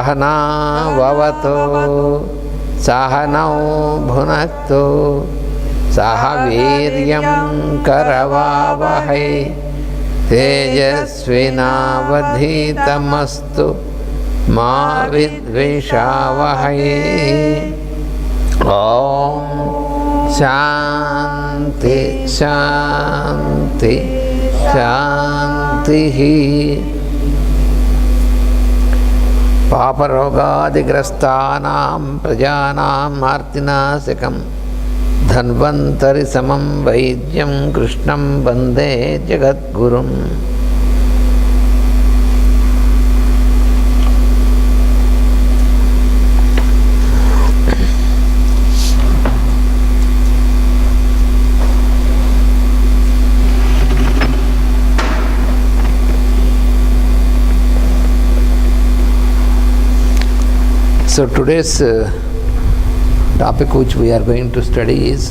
सहना भवतु सहनौ भुनक्तु सह वीर्यं करवावहै तेजस्विनावधीतमस्तु मा विद्विषावहै। ओम शांति शांति शांति। पापरोगादिग्रस्तानां प्रजानां आर्तिनाशकं धन्वन्तरि समं वैद्यं कृष्णं वन्दे जगद्गुरुम्। So today's topic which we are going to study is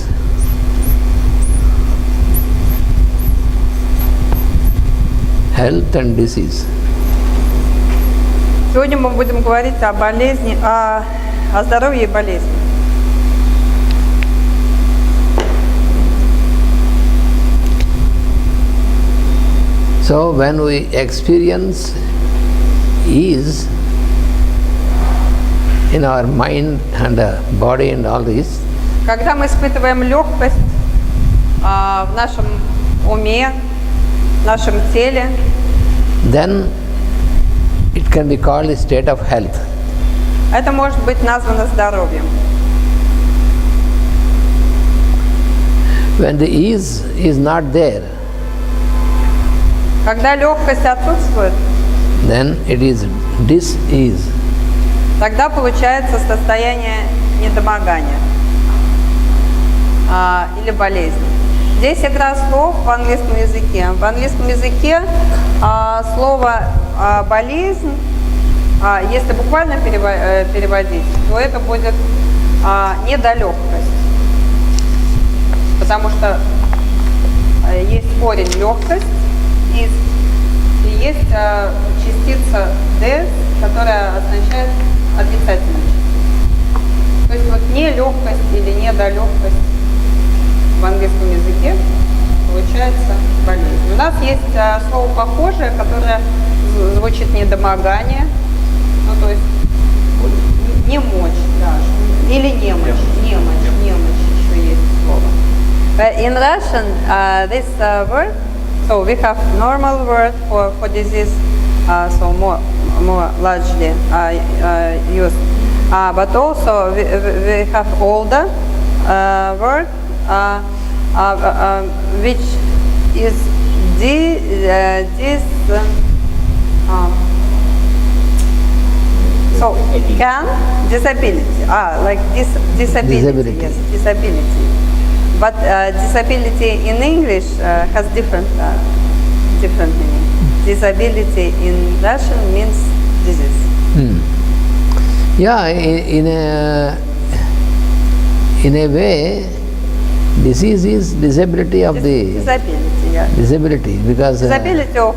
health and disease. Сегодня мы будем говорить о болезни, о здоровье и болезни. So when we experience ease in our mind and body and all this, когда мы испытываем легкость в нашем уме, в нашем теле, then it can be called a state of health. это может быть названо здоровьем. When the ease is not there, когда легкость отсутствует, then it is dis-ease. тогда получается состояние недомогания или болезни. Здесь игра слов в английском языке. В английском языке слово болезнь, если буквально переводить, то это будет недолегкость. Потому что есть корень легкость и есть частица des, которая означает отрицательную. То есть вот нелегкость или недолегкость в английском языке получается болезнь. У нас есть слово похожее, которое звучит недомогание, ну то есть немочь даже, или немочь еще есть слово. In Russian, this word, so we have normal word for disease, so more largely used, but also we have older word which is so disability, like disability, yes, disability. But disability in English has different meaning. Disability in Russian means disease. Yeah, in a way, disease is disability of the disability, yeah. Disability because disability of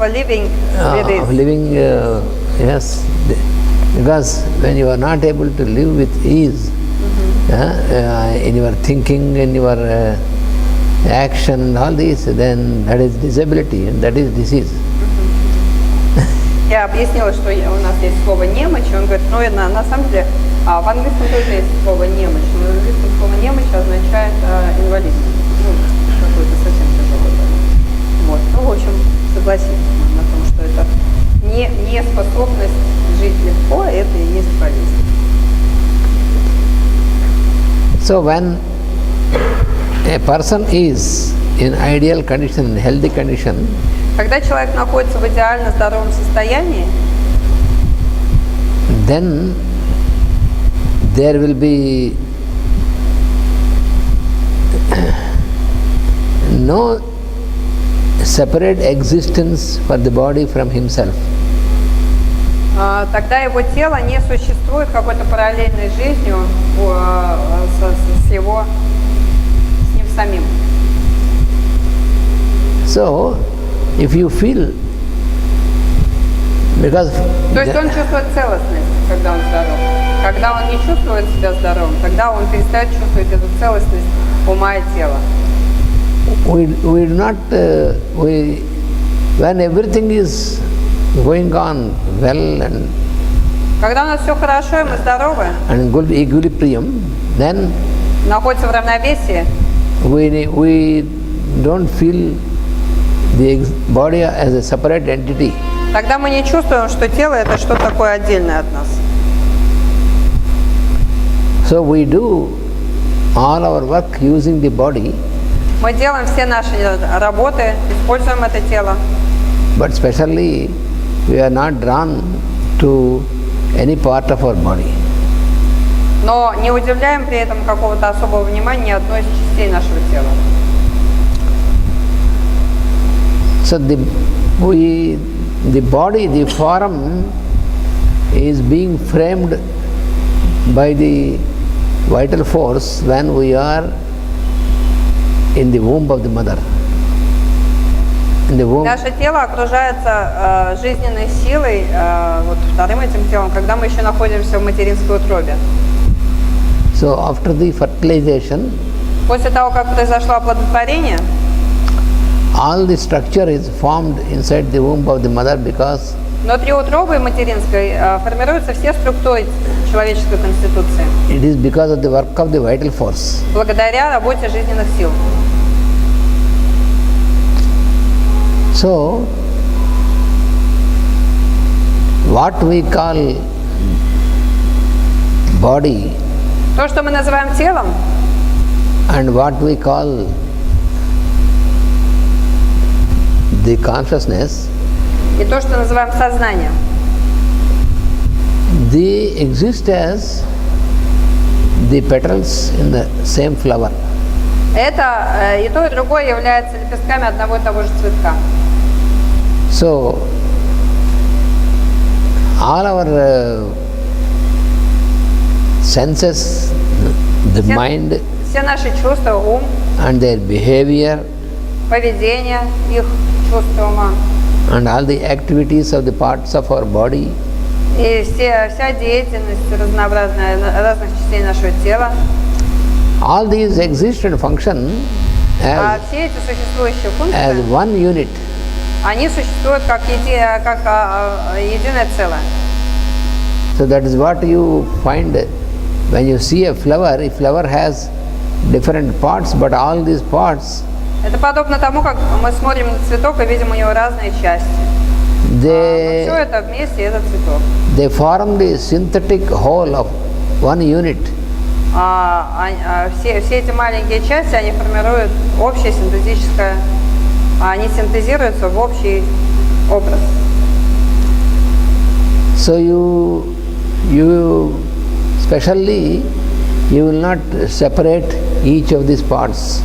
living with it. Of living, yes, because when you are not able to live with ease, in your thinking, in your action, all this, then that is disability and that is disease. Я объяснила, что у нас есть слово немочь, и он говорит, ну на самом деле в английском тоже есть слово немочь, но в английском слово немочь означает инвалидность, ну какой-то совсем тяжелый. Вот. Ну, в общем, согласитесь на том, что это не способность жить легко, это и есть болезнь. So when a person is in ideal condition, in healthy condition, когда человек находится в идеально здоровом состоянии, then there will be no separate existence for the body from himself. Тогда его тело не существует какой-то параллельной жизнью с ним самим. So, if you feel Because То есть он чувствует целостность, когда он здоров. Когда он не чувствует себя здоровым, тогда он перестает чувствовать эту целостность ума и тела. we do not, when everything is going on well and Когда у нас все хорошо и мы здоровы, good equilibrium, then находится в равновесии, we don't feel the body as a separate entity. тогда мы не чувствуем, что тело это что-то такое отдельное от нас. So we do all our work using the body, Мы делаем все наши работы, используем это тело, but especially we are not drawn to any part of our body. но не уделяем при этом какого-то особого внимания ни одной из частей нашего тела. So the body, the form is being framed by the vital force when we are in the womb of the mother. In the womb. Наше тело окружается жизненной силой, вот вторым этим телом, когда мы еще находимся в материнской утробе. So after the fertilization, После того, как произошло оплодотворение, all the structure is formed inside the womb of the mother because внутри утробы материнской формируются все структуры человеческой конституции it is because of the work of the vital force. благодаря работе жизненных сил. So what we call body То, что мы называем телом, and what we call the consciousness, и то, что называем сознанием, they exist as the petals in the same flower. это и то, и другое является лепестками одного и того же цветка. So all our senses, the mind Все наши чувства, ум, and their behavior поведение, их чувства ума, and all the activities of the parts of our body, и вся деятельность разнообразная разных частей нашего тела, all these exist and function все эти существующие as функции, one unit. они существуют как единое целое. So that is what you find when you see a flower has different parts, but all these parts Это подобно тому, как мы смотрим на цветок и видим у него разные части. Но все это вместе, это цветок. they form the synthetic whole of one unit. Все эти маленькие части, они формируют общее синтетическое, они синтезируются в общий образ. So you especially you will not separate each of these parts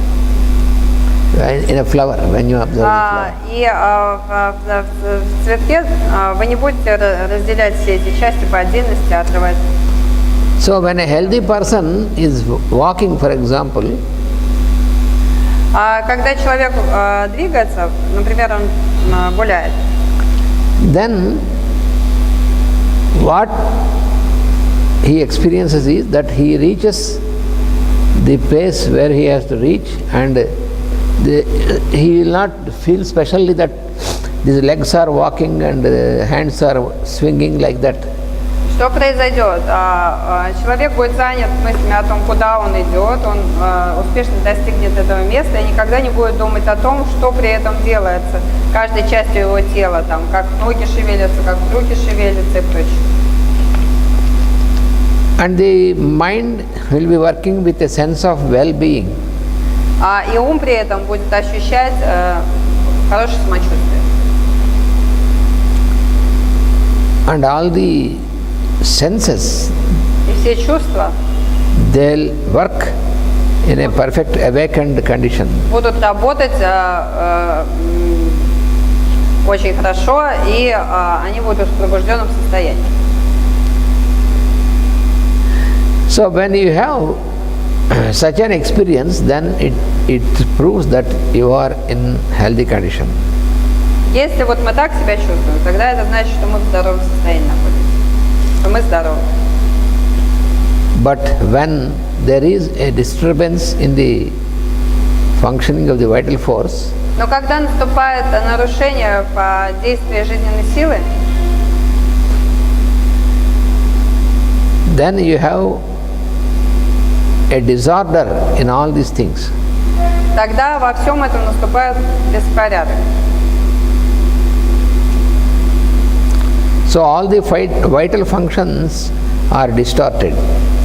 in a flower when you observe the flower. И в цветке вы не будете разделять все эти части по отдельности, отрывать. So when a healthy person is walking, for example, Когда человек двигается, например, он гуляет, then what he experiences is that he reaches the place where he has to reach, and he will not feel specially that his legs are walking and hands are swinging like that. что произойдет? Человек будет занят мыслями о том, куда он идет, он успешно достигнет этого места и никогда не будет думать о том, что при этом делается каждой частью его тела, там, как ноги шевелятся, как руки шевелятся и прочее. And the mind will be working with a sense of well-being. И ум при этом будет ощущать хорошее самочувствие. And all the senses, И все чувства they'll work in a perfect awakened condition. будут работать очень хорошо, и они будут в пробужденном состоянии. So when you have such an experience, then it proves that you are in healthy condition. Если вот мы так себя чувствуем, тогда это значит, что мы в здоровом состоянии находимся, что мы здоровы. But when there is a disturbance in the functioning of the vital force, Но когда наступает нарушение по действию жизненной силы, then you have a disorder in all these things. тогда во всем этом наступает беспорядок. So all the vital functions are distorted.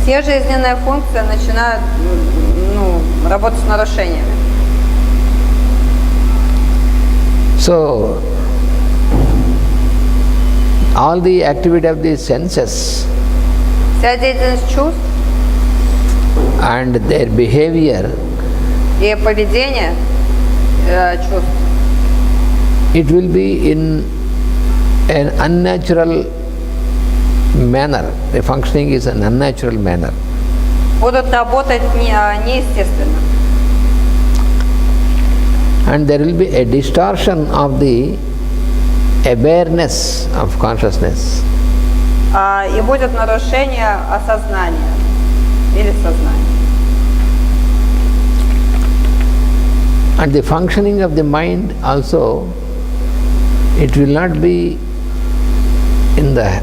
Все жизненные функции начинают работать с нарушениями. So all the activity of the senses Вся деятельность чувств and their behavior, и поведение чувств, it will be in an unnatural manner. The functioning is an unnatural manner. будут работать неестественно. And there will be a distortion of the awareness of consciousness. И будет нарушение осознания или сознания. And the functioning of the mind also, it will not be in the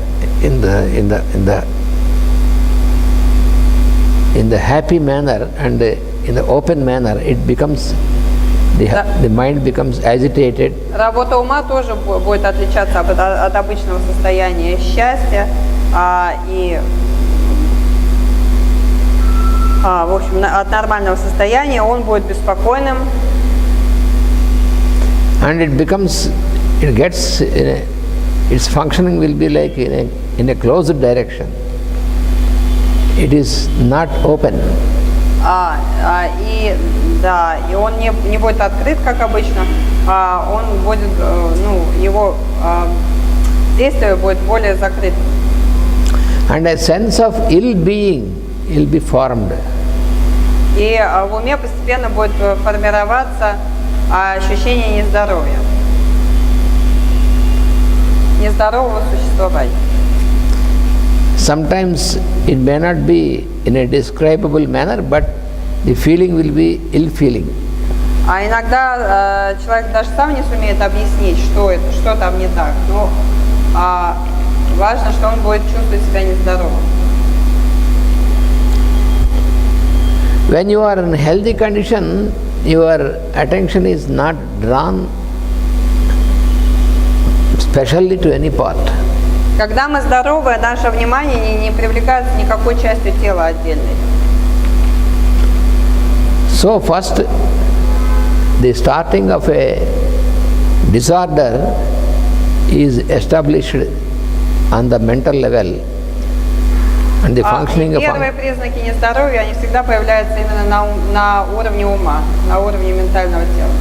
happy manner and in the open manner. It becomes the mind becomes agitated. Работа ума тоже будет отличаться от обычного состояния счастья и в общем, от нормального состояния. Он будет беспокойным. And it gets, its functioning will be like in a closed direction. It is not open. И он не будет открыт, как обычно, он будет, его действие будет более закрытым. And a sense of ill-being will be formed. И в уме постепенно будет формироваться ощущение нездорового существования. Sometimes it may not be in a describable manner, but the feeling will be ill feeling. А иногда человек даже сам не сумеет объяснить, что там не так. Но важно, что он будет чувствовать себя нездоровым. When you are in healthy condition, your attention is not drawn specially to any part. Когда мы здоровы, наше внимание не привлекается никакой частью тела отдельной. So first, the starting of a disorder is established on the mental level, and the functioning of первые признаки нездоровья, они всегда появляются именно на уровне ума, на уровне ментального тела.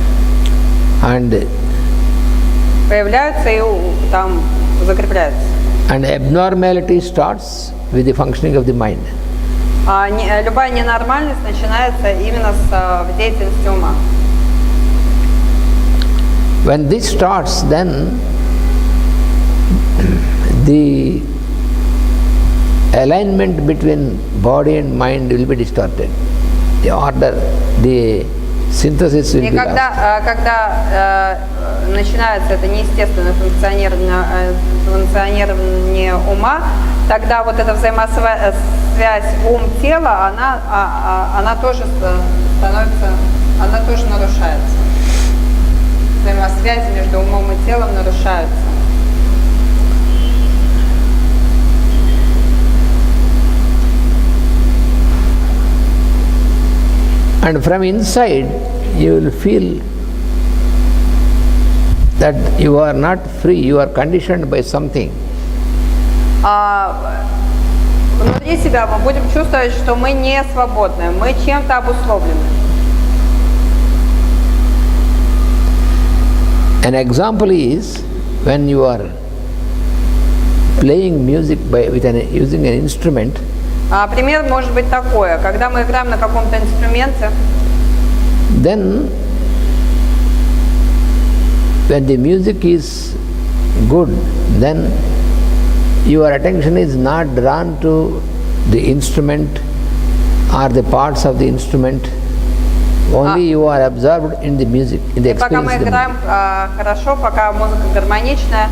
and Появляются и там закрепляются. and abnormality starts with the functioning of the mind. Любая ненормальность начинается именно с деятельности ума. When this starts, then the alignment between body and mind will be distorted. The order, the synthesis will И be lost. когда начинается это неестественное функционирование ума, тогда вот эта взаимосвязь ум-тело, она тоже становится, она тоже нарушается. Взаимосвязи между умом и телом нарушаются. And from inside, you will feel that you are not free, you are conditioned by something. Внутри себя мы будем чувствовать, что мы не свободны, мы чем-то обусловлены. An example is when you are playing music using an instrument. Пример может быть такое, когда мы играем на каком-то инструменте, Then when the music is good, then your attention is not drawn to the instrument or the parts of the instrument. Only you are absorbed in the music, in the И пока мы experience. играем хорошо, пока музыка гармоничная,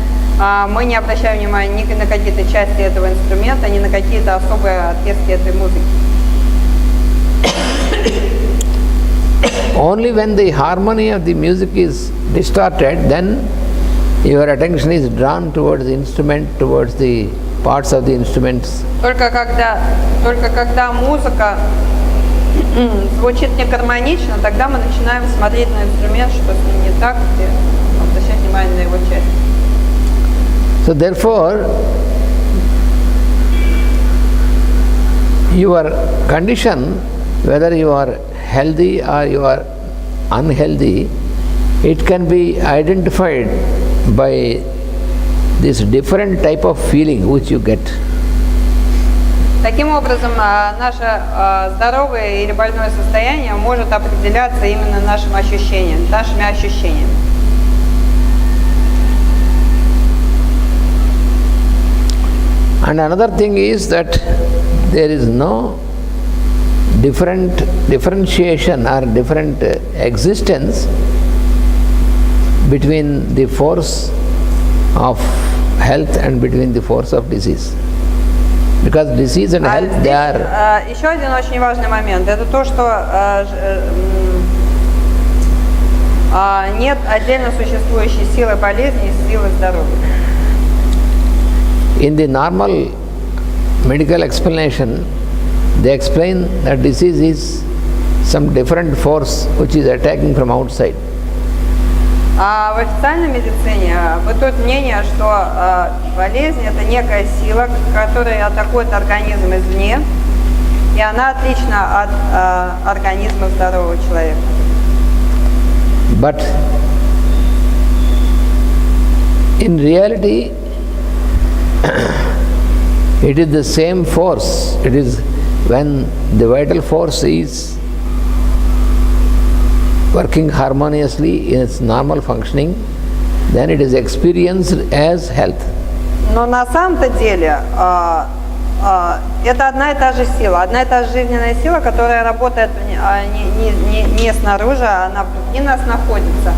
мы не обращаем внимания ни на какие-то части этого инструмента, ни на какие-то особые отрезки этой музыки. Only when the harmony of the music is distorted, then your attention is drawn towards the instrument, towards the parts of the instruments. Только когда музыка звучит не гармонично, тогда мы начинаем смотреть на инструмент, что с ним не так, и обращать внимание на его части. So therefore, your condition, whether you are healthy or you are unhealthy, it can be identified by this different type of feeling which you get. Таким образом, наше здоровое или больное состояние может определяться именно нашими ощущениями. And another thing is that there is no differentiation or different existence between the force of health and between the force of disease. Because disease and health, they are... Еще один очень важный момент, это то, что нет отдельно существующей силы болезни и силы здоровья. In the normal medical explanation, they explain that disease is some different force which is attacking from outside. А в официальной медицине бытует мнение, что болезнь – это некая сила, которая атакует организм извне, и она отлична от организма здорового человека. But in reality, it is the same force. It is when the vital force is working harmoniously in its normal functioning, then it is experienced as health. Но на самом-то деле это одна и та же сила, одна и та же жизненная сила, которая работает не снаружи, а она внутри нас находится.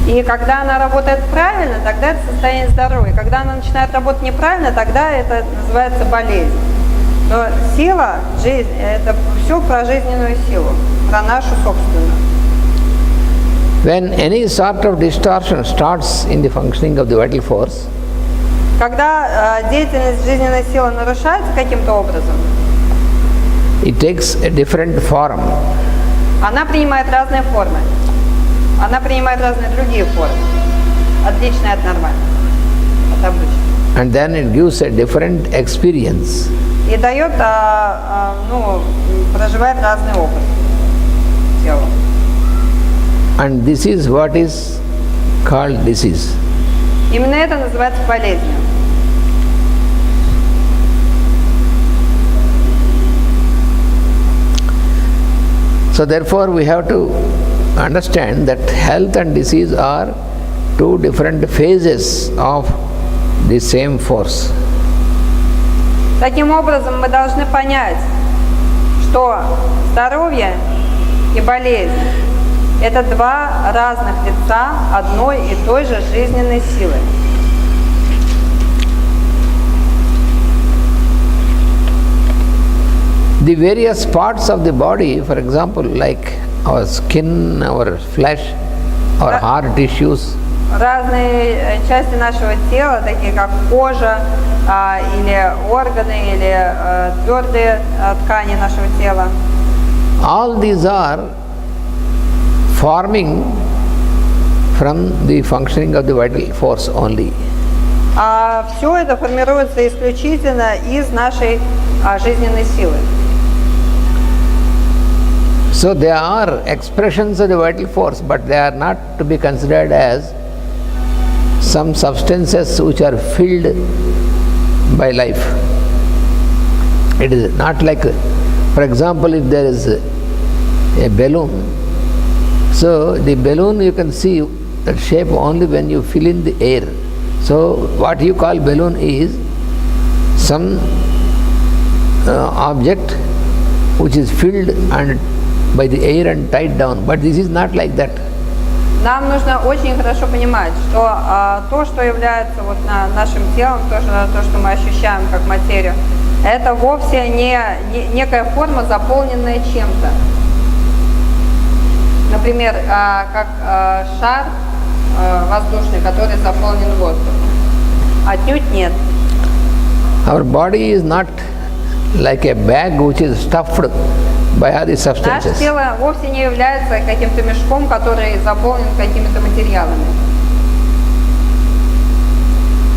И когда она работает правильно, тогда это состояние здоровья. Когда она начинает работать неправильно, тогда это называется болезнь. Но сила, жизнь, это все про жизненную силу, про нашу собственную. When any sort of distortion starts in the functioning of the vital force, когда деятельность жизненной силы нарушается каким-то образом, it takes a different form. Она принимает разные формы. Она принимает разные другие формы, отличные от нормальных, от обычных. And then it gives a different experience. И дает, проживает разный опыт тела. And this is what is called disease. Именно это называется болезнью. So therefore we have to understand that health and disease are two different phases of the same force. Таким образом, мы должны понять, что здоровье и болезнь – это два разных лица одной и той же жизненной силы. The various parts of the body, for example, like our skin, our flesh, our hard tissues, Разные части нашего тела, такие как кожа, или органы, или твердые ткани нашего тела. all these are forming from the functioning of the vital force only. Все это формируется исключительно из нашей жизненной силы. So they are expressions of the vital force, but they are not to be considered as some substances which are filled by life. It is not like, for example, if there is a balloon, so the balloon you can see that shape only when you fill in the air. So what you call balloon is some object which is filled and by the air and tied down. But this is not like that. Нам нужно очень хорошо понимать, что то, что является вот нашим телом, то, что мы ощущаем как материю, это вовсе не некая форма, заполненная чем-то. Например, как шар воздушный, который заполнен воздухом. Отнюдь нет. Our body is not like a bag which is stuffed by other substances. Наше тело вовсе не является каким-то мешком, который заполнен какими-то материалами.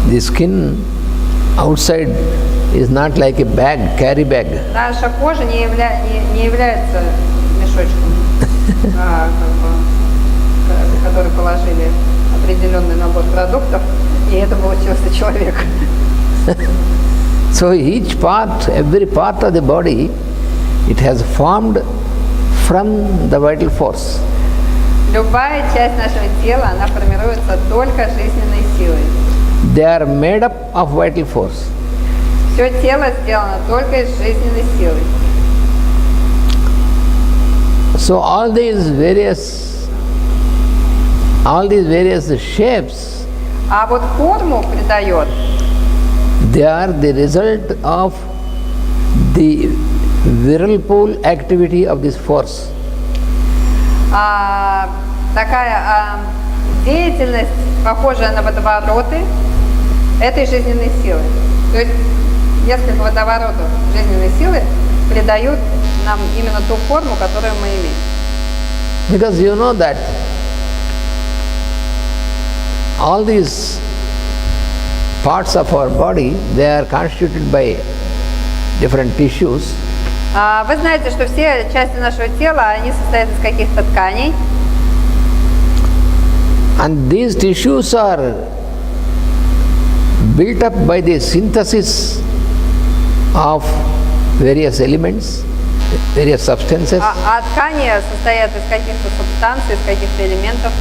The skin outside is not like a bag, carry bag. Наша кожа не является мешочком, в который положили определенный набор продуктов, и это получился человек. So each part, every part of the body, it has formed from the vital force. Любая часть нашего тела, она формируется только жизненной силой. They are made up of vital force. Все тело сделано только из жизненной силы. So all these various shapes, А вот форму придает, they are the result of the whirlpool activity of this force. такая деятельность, похожая на водовороты этой жизненной силы. То есть несколько водоворотов жизненной силы придают нам именно ту форму, которую мы имеем. Because you know that all these parts of our body, they are constituted by different tissues. Вы знаете, что все части нашего тела, они состоят из каких-то тканей. And these tissues are built up by the synthesis of various elements, various substances. А ткани состоят из каких-то субстанций, из каких-то элементов.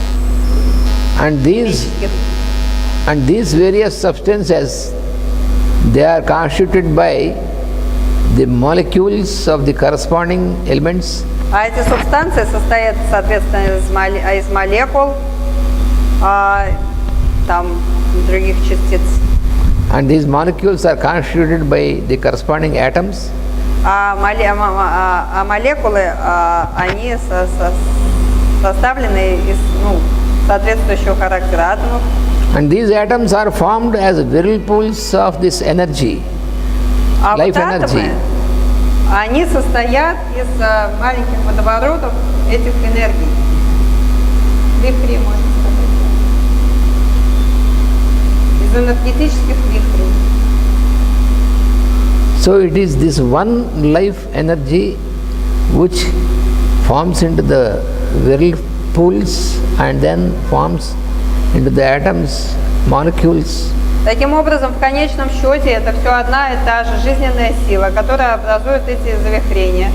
And these various substances, they are constituted by the molecules of the corresponding elements. А эти субстанции состоят, соответственно, из молекул, там, других частиц. And these molecules are constituted by the corresponding atoms. А молекулы, они составлены из соответствующего характера атомов. And these atoms are formed as whirlpools of this energy, А life вот атомы, energy. они состоят из маленьких водоворотов этих энергий. Вихрей, можно сказать. Из энергетических вихрей. So it is this one life energy which forms into the whirlpools and then forms into the atoms, molecules. Таким образом, в конечном счете, это все одна и та же жизненная сила, которая образует эти завихрения,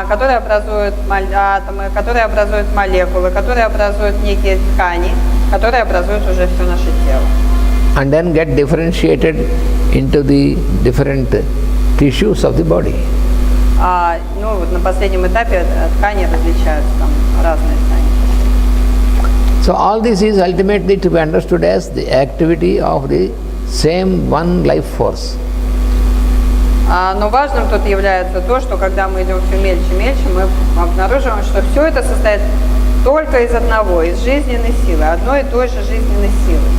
которая образует атомы, которые образуют молекулы, которые образуют некие ткани, которые образуют уже все наше тело. And then get differentiated into the different tissues of the body. Вот на последнем этапе ткани различаются, там разные ткани. So all this is ultimately to be understood as the activity of the same one life force. Но важным тут является то, что когда мы идем все мельче и мельче, мы обнаруживаем, что все это состоит только из одного, из жизненной силы, одной и той же жизненной силы.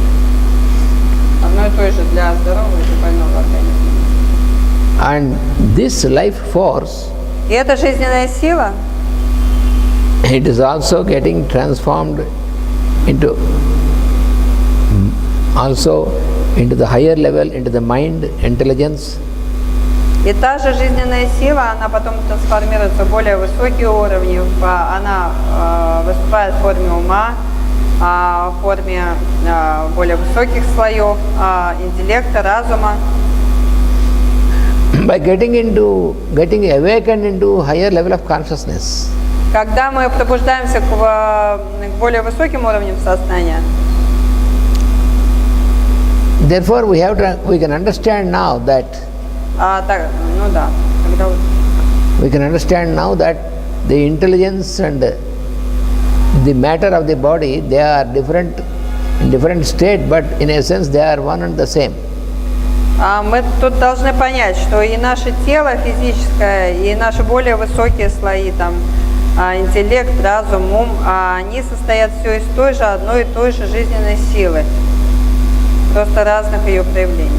Одной и той же для здорового и для больного организма. And this life force, И эта жизненная сила, it is also getting transformed into the higher level, into the mind, intelligence. и та же жизненная сила, она потом трансформируется в более высокие уровни, она выступает в форме ума, в форме более высоких слоев интеллекта, разума. By getting awakened into higher level of consciousness. Когда мы пробуждаемся к более высоким уровням сознания, therefore we can understand now that we can understand now that the intelligence and the matter of the body, they are different in different state, but in essence they are one and the same. Мы тут должны понять, что и наше тело физическое, и наши более высокие слои, там, интеллект, разум, ум, они состоят все из той же, одной и той же жизненной силы, просто разных ее проявлений.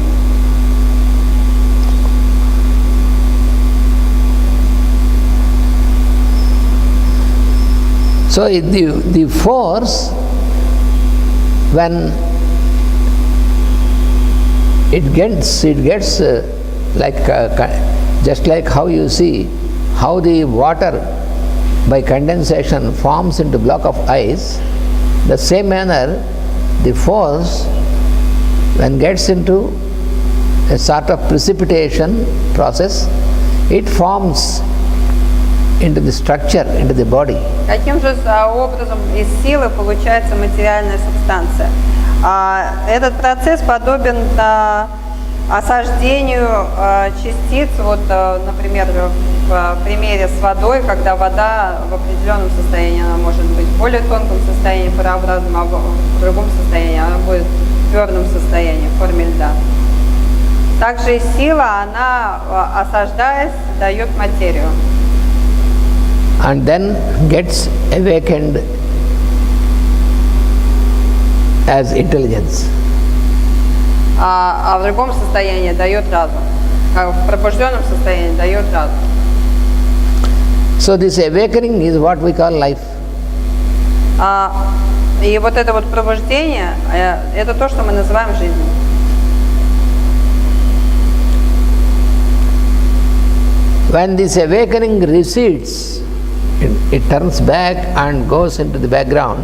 So the force, when it gets like just like how you see how the water by condensation forms into block of ice, the same manner the force when gets into a sort of precipitation process, it forms into the structure, into the body. Каким же образом из силы получается материальная субстанция? Этот процесс подобен осаждению частиц, вот, например, в примере с водой, когда вода в определенном состоянии, она может быть в более тонком состоянии, парообразном, а в другом состоянии она будет в твердом состоянии, в форме льда. Также и сила, она, осаждаясь, дает материю. And then gets awakened as intelligence. А в другом состоянии дает разум. В пробужденном состоянии дает разум. So this awakening is what we call life. И вот это вот пробуждение, это то, что мы называем жизнью. When this awakening recedes, it turns back and goes into the background,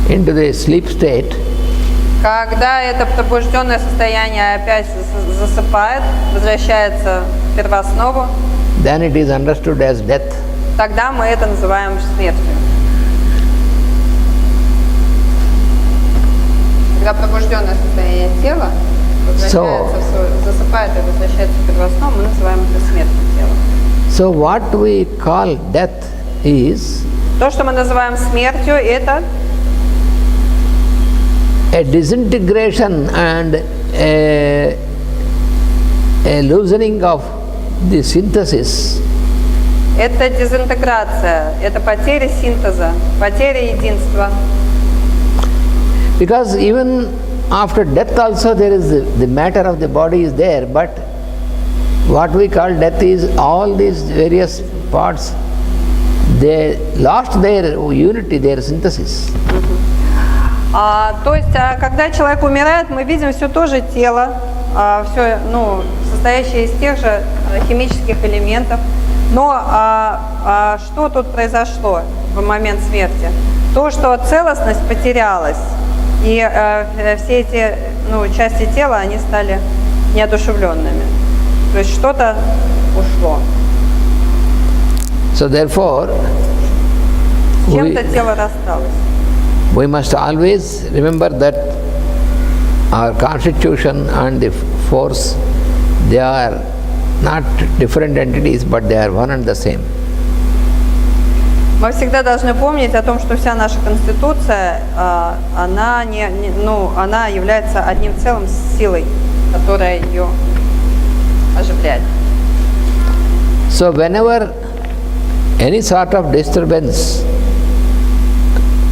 into the sleep state. Когда это пробужденное состояние опять засыпает, возвращается в первооснову, then it is understood as death. Тогда мы это называем смертью. Когда пробужденное состояние тела засыпает и возвращается в первооснову, мы называем это смертью тела. So what we call death is то, что мы называем смертью, это a disintegration and a loosening of the synthesis. Это дезинтеграция, это потеря синтеза, потеря единства. Because even after death also there is the matter of the body is there, but what we call death is all these various parts, they lost their unity, their synthesis. То есть, когда человек умирает, мы видим все то же тело, все, состоящее из тех же химических элементов. Но что тут произошло в момент смерти? То, что целостность потерялась, и все эти части тела, они стали неодушевленными. То есть что-то ушло. So therefore, с чем-то тело рассталось. We must always remember that our constitution and the force, they are not different entities, but they are one and the same. Мы всегда должны помнить о том, что вся наша конституция, она она является одним целым с силой, которая ее оживляет. So whenever any sort of disturbance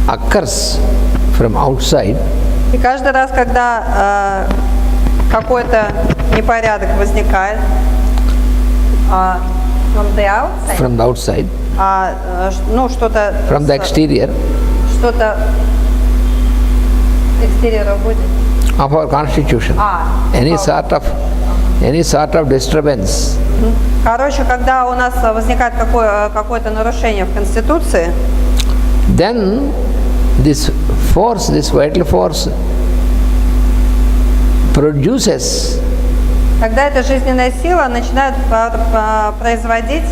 occurs from outside, и каждый раз, когда какой-то непорядок возникает from the outside, что-то from the exterior, что-то exterior of our constitution, any sort of disturbance. Короче, когда у нас возникает какое-то нарушение в конституции, then this force, this vital force produces, когда эта жизненная сила начинает производить